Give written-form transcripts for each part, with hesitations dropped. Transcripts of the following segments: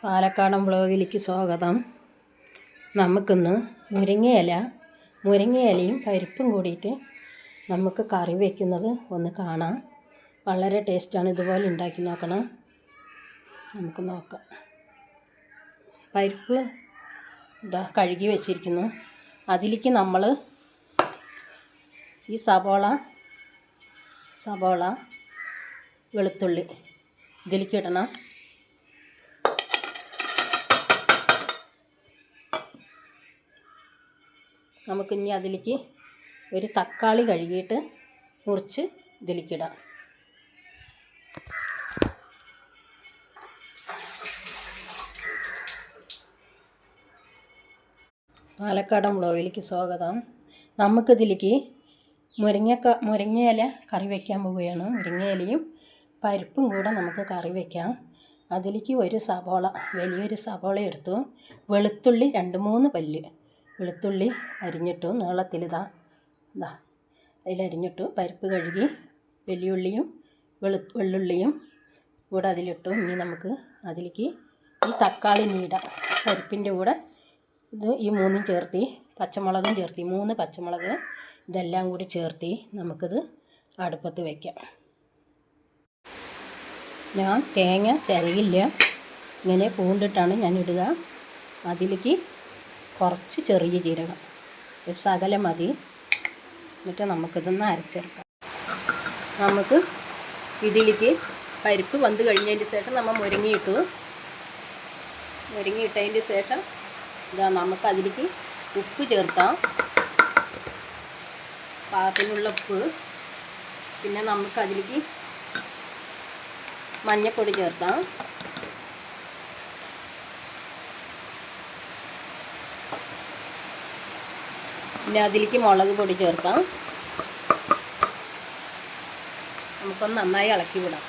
പാലക്കാടൻ വ്ളോഗിലേക്ക് സ്വാഗതം. നമുക്കിന്ന് മുരിങ്ങയിലയും പരിപ്പും കൂടിയിട്ട് നമുക്ക് കറി വയ്ക്കുന്നത് ഒന്ന് കാണാം. വളരെ ടേസ്റ്റാണ്. ഇതുപോലെ ഉണ്ടാക്കി നോക്കണം. നമുക്ക് നോക്കാം. പരിപ്പ് കഴുകി വെച്ചിരിക്കുന്നു. അതിലേക്ക് നമ്മൾ ഈ സവോള വെളുത്തുള്ളി ഇതിലേക്ക് ഇടണം. നമുക്കിനി അതിലേക്ക് ഒരു തക്കാളി കഴുകിയിട്ട് മുറിച്ച് ഇതിലേക്കിടാം. പാലക്കാടൻ വ്ളോഗിലേക്ക് സ്വാഗതം. നമുക്കിതിലേക്ക് മുരിങ്ങയില കറി വയ്ക്കാൻ പോവുകയാണ്. മുരിങ്ങയിലയും പരിപ്പും കൂടെ നമുക്ക് കറി വയ്ക്കാം. അതിലേക്ക് വലിയൊരു സവോള എടുത്തു. വെളുത്തുള്ളി 2-3 പല്ല് വെളുത്തുള്ളി അരിഞ്ഞിട്ടു. നീളത്തിലിതാ അതിലരിഞ്ഞിട്ടു. പരിപ്പ് കഴുകി വലിയുള്ളിയും വെള്ളുള്ളിയും കൂടെ അതിലിട്ടു. ഇനി നമുക്ക് അതിലേക്ക് ഈ തക്കാളി നീടാം. പരിപ്പിൻ്റെ കൂടെ ഈ 3 ചേർത്തി, പച്ചമുളകും ചേർത്തി, 3 പച്ചമുളക് ഇതെല്ലാം കൂടി ചേർത്തി നമുക്കിത് അടുപ്പത്ത് വയ്ക്കാം. ഞാൻ തേങ്ങ ചിരകില്ല, ഇങ്ങനെ പൂണ്ടിട്ടാണ് ഞാൻ ഇടുക. അതിലേക്ക് കുറച്ച് ചെറിയ ജീരകം, ഒരു ശകലം മതി. എന്നിട്ട് നമുക്കിതൊന്ന് അരച്ചെടുക്കാം. നമുക്ക് ഇതിലേക്ക് പരിപ്പ് വെന്ത് കഴിഞ്ഞതിന് ശേഷം നമ്മൾ മുരിങ്ങയിട്ടതിന് ശേഷം നമുക്കതിലേക്ക് ഉപ്പ് ചേർക്കാം, പാകത്തിനുള്ള ഉപ്പ്. പിന്നെ നമുക്കതിലേക്ക് മഞ്ഞൾപ്പൊടി ചേർക്കാം. പിന്നെ അതിലേക്ക് മുളക് പൊടി ചേർക്കാം. നമുക്കൊന്ന് നന്നായി ഇളക്കി വിടാം.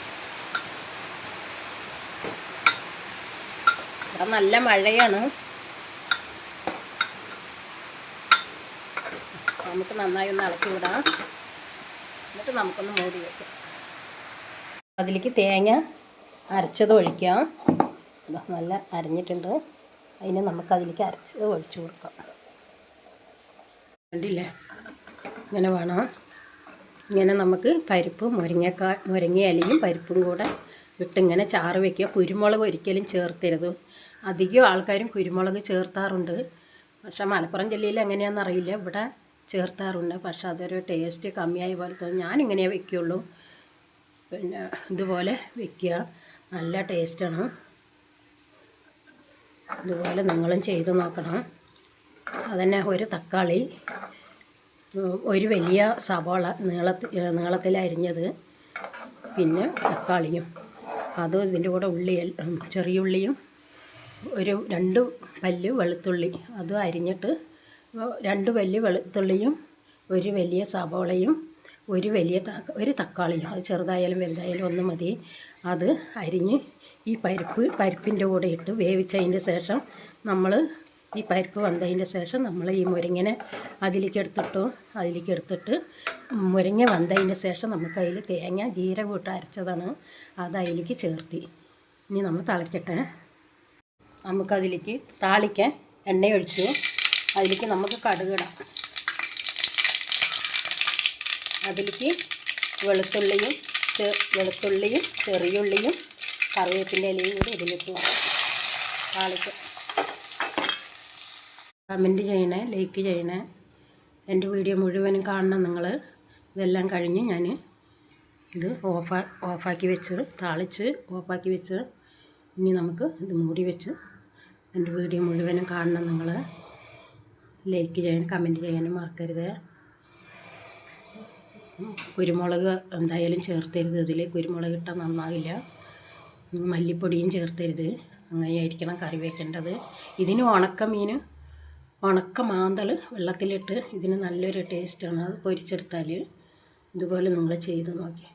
ഇവിടെ നല്ല മഴയാണ്. നമുക്ക് നന്നായി ഒന്ന് ഇളക്കി വിടാം. എന്നിട്ട് നമുക്കൊന്ന് മൂടി വെക്കാം. അതിലേക്ക് തേങ്ങ അരച്ചത് ഒഴിക്കാം. നല്ല അരഞ്ഞിട്ടുണ്ട്. അതിന് നമുക്കതിലേക്ക് അരച്ചത് ഒഴിച്ചു കൊടുക്കാം. കണ്ടില്ലേ, ഇങ്ങനെ വേണം. ഇങ്ങനെ നമുക്ക് പരിപ്പ് മുരിങ്ങയിലയും പരിപ്പും കൂടെ ഇട്ടിങ്ങനെ ചാറ് വയ്ക്കുക. കുരുമുളക് ഒരിക്കലും ചേർത്തരുത്. അധികം ആൾക്കാരും കുരുമുളക് ചേർത്താറുണ്ട്. പക്ഷേ മലപ്പുറം ജില്ലയിൽ എങ്ങനെയാണെന്ന് അറിയില്ല, ഇവിടെ ചേർത്താറുണ്ട്. പക്ഷെ അതൊരു ടേസ്റ്റ് കമ്മിയായ പോലെ തോന്നും. ഞാനിങ്ങനെ വയ്ക്കുള്ളൂ. പിന്നെ ഇതുപോലെ വയ്ക്കുക, നല്ല ടേസ്റ്റാണ്. ഇതുപോലെ നിങ്ങളും ചെയ്ത് നോക്കണം. അതന്നെ, ഒരു തക്കാളി, ഒരു വലിയ സവോള നീളത്തിൽ അരിഞ്ഞത്, പിന്നെ തക്കാളിയും, അത് ഇതിൻ്റെ കൂടെ ചെറിയ ഉള്ളിയും, ഒരു 2 പല്ല് വെളുത്തുള്ളി അതും അരിഞ്ഞിട്ട്, 2 പല്ല് വെളുത്തുള്ളിയും, ഒരു വലിയ സവോളയും, ഒരു തക്കാളിയും, അത് ചെറുതായാലും വലുതായാലും ഒന്ന് മതി. അത് അരിഞ്ഞ് ഈ പരിപ്പിൻ്റെ കൂടെ ഇട്ട് വേവിച്ചതിൻ്റെ ശേഷം ഈ പരിപ്പ് വെന്തതിൻ്റെ ശേഷം നമ്മൾ ഈ മുരിങ്ങനെ അതിലേക്ക് എടുത്തിട്ട് മുരിങ്ങ വെന്തതിൻ്റെ ശേഷം നമുക്ക് അതിൽ തേങ്ങ ജീരകം ഇട്ട് അരച്ചതാണ്, അത് അതിലേക്ക് ചേർത്തി. ഇനി നമ്മൾ തിളയ്ക്കട്ടെ. നമുക്കതിലേക്ക് താളിക്കാൻ എണ്ണ ഒഴിച്ചു. അതിലേക്ക് നമുക്ക് കടുകിടാം. അതിലേക്ക് വെളുത്തുള്ളിയും ചെറിയുള്ളിയും കറിവേപ്പിൻ്റെ ഇലയും കൂടി ഇതിലിട്ട് താളിക്കാം. കമൻറ്റ് ചെയ്യണേ, ലൈക്ക് ചെയ്യണേ. എൻ്റെ വീഡിയോ മുഴുവനും കാണണം നിങ്ങൾ. ഇതെല്ലാം കഴിഞ്ഞ് ഞാൻ ഇത് ഓഫാക്കി വെച്ച് ഓഫാക്കി വെച്ച് ഇനി നമുക്ക് ഇത് മൂടി വെച്ച് എൻ്റെ വീഡിയോ മുഴുവനും കാണണം നിങ്ങൾ. ലൈക്ക് ചെയ്യാനും കമൻറ്റ് ചെയ്യാനും മറക്കരുത്. കുരുമുളക് എന്തായാലും ചേർത്തരുത്. ഇതിൽ കുരുമുളക് ഇട്ടാൽ നന്നാവില്ല. മല്ലിപ്പൊടിയും ചേർത്തരുത്. അങ്ങനെയായിരിക്കണം കറി വയ്ക്കേണ്ടത്. ഇതിന് ഉണക്ക മാന്തൾ വെള്ളത്തിലിട്ട് ഇതിന് നല്ലൊരു ടേസ്റ്റാണ്. അത് പൊരിച്ചെടുത്താൽ ഇതുപോലെ നിങ്ങൾ ചെയ്ത് നോക്കി.